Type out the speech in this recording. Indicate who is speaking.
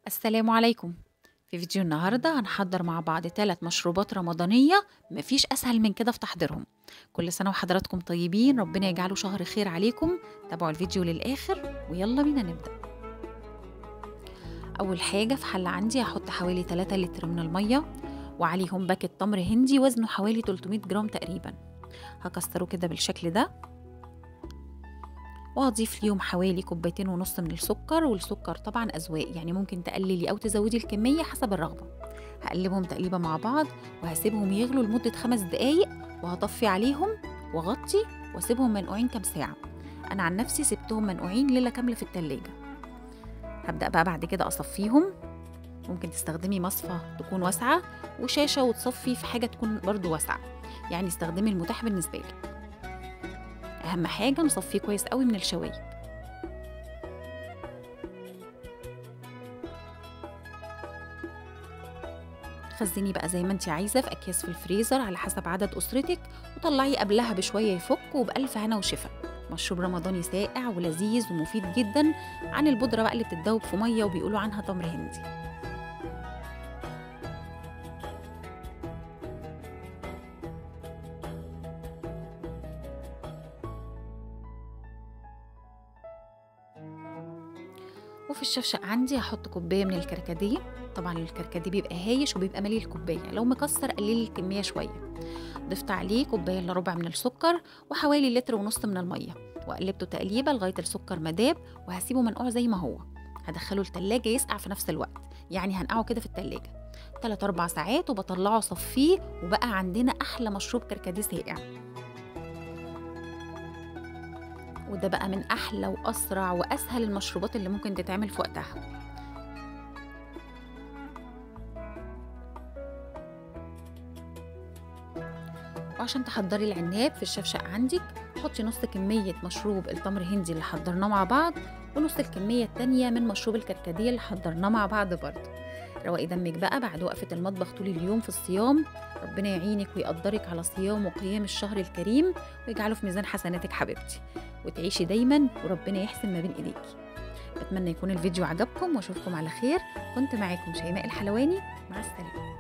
Speaker 1: السلام عليكم. في فيديو النهاردة هنحضر مع بعض 3 مشروبات رمضانية مفيش أسهل من كده في تحضيرهم. كل سنة وحضراتكم طيبين، ربنا يجعله شهر خير عليكم. تابعوا الفيديو للآخر ويلا بينا نبدأ. أول حاجة في حلة عندي هحط حوالي 3 لتر من المية وعليهم باكت تمر هندي وزنه حوالي 300 جرام تقريبا. هكسره كده بالشكل ده وهضيف ليهم حوالي 2.5 كوباية من السكر، والسكر طبعا أذواق، يعني ممكن تقللي أو تزودي الكمية حسب الرغبة. هقلبهم تقليبة مع بعض وهسيبهم يغلوا لمدة 5 دقايق وهطفي عليهم واغطي واسيبهم منقوعين كام ساعة. أنا عن نفسي سبتهم منقوعين ليلة كاملة في التلاجة. هبدأ بقى بعد كده أصفيهم. ممكن تستخدمي مصفى تكون واسعة وشاشة وتصفي في حاجة تكون برضو واسعة، يعني استخدمي المتاح بالنسبة لك. أهم حاجة نصفيه كويس قوي من الشوايب. خزني بقى زي ما انت عايزة في أكياس في الفريزر على حسب عدد أسرتك، وطلعيه قبلها بشوية يفك، وبألف هنا وشفا. مشروب رمضاني ساقع ولذيذ ومفيد جدا عن البودرة بقى اللي بتتذوب في مية وبيقولوا عنها تمر هندي. وفي الشفشق عندي هحط كوباية من الكركديه. طبعا الكركديه بيبقى هايش وبيبقى ملي الكوباية، لو مكسر قللي الكمية شوية. ضفت عليه 1.25 كوباية من السكر وحوالي 1.5 لتر من المية، وقلبته تقليبة لغاية السكر ما داب، وهسيبه منقوع زي ما هو. هدخله التلاجة يسقع في نفس الوقت، يعني هنقعه كده في التلاجة 3-4 ساعات وبطلعه صفيه، وبقى عندنا أحلى مشروب كركديه ساقع. وده بقى من أحلى وأسرع وأسهل المشروبات اللي ممكن تتعمل في وقتها. وعشان تحضري العناب في الشفشق عندك، حطي نص كمية مشروب التمر هندي اللي حضرناه مع بعض، ونص الكمية التانية من مشروب الكركديه اللي حضرناه مع بعض برضه. روقي دمك بقى بعد وقفة المطبخ طول اليوم في الصيام. ربنا يعينك ويقدرك على صيام وقيام الشهر الكريم ويجعله في ميزان حسناتك حبيبتي، وتعيشي دايما وربنا يحسن ما بين ايديكي. بتمنى يكون الفيديو عجبكم واشوفكم على خير. كنت معاكم شيماء الحلواني، مع السلامة.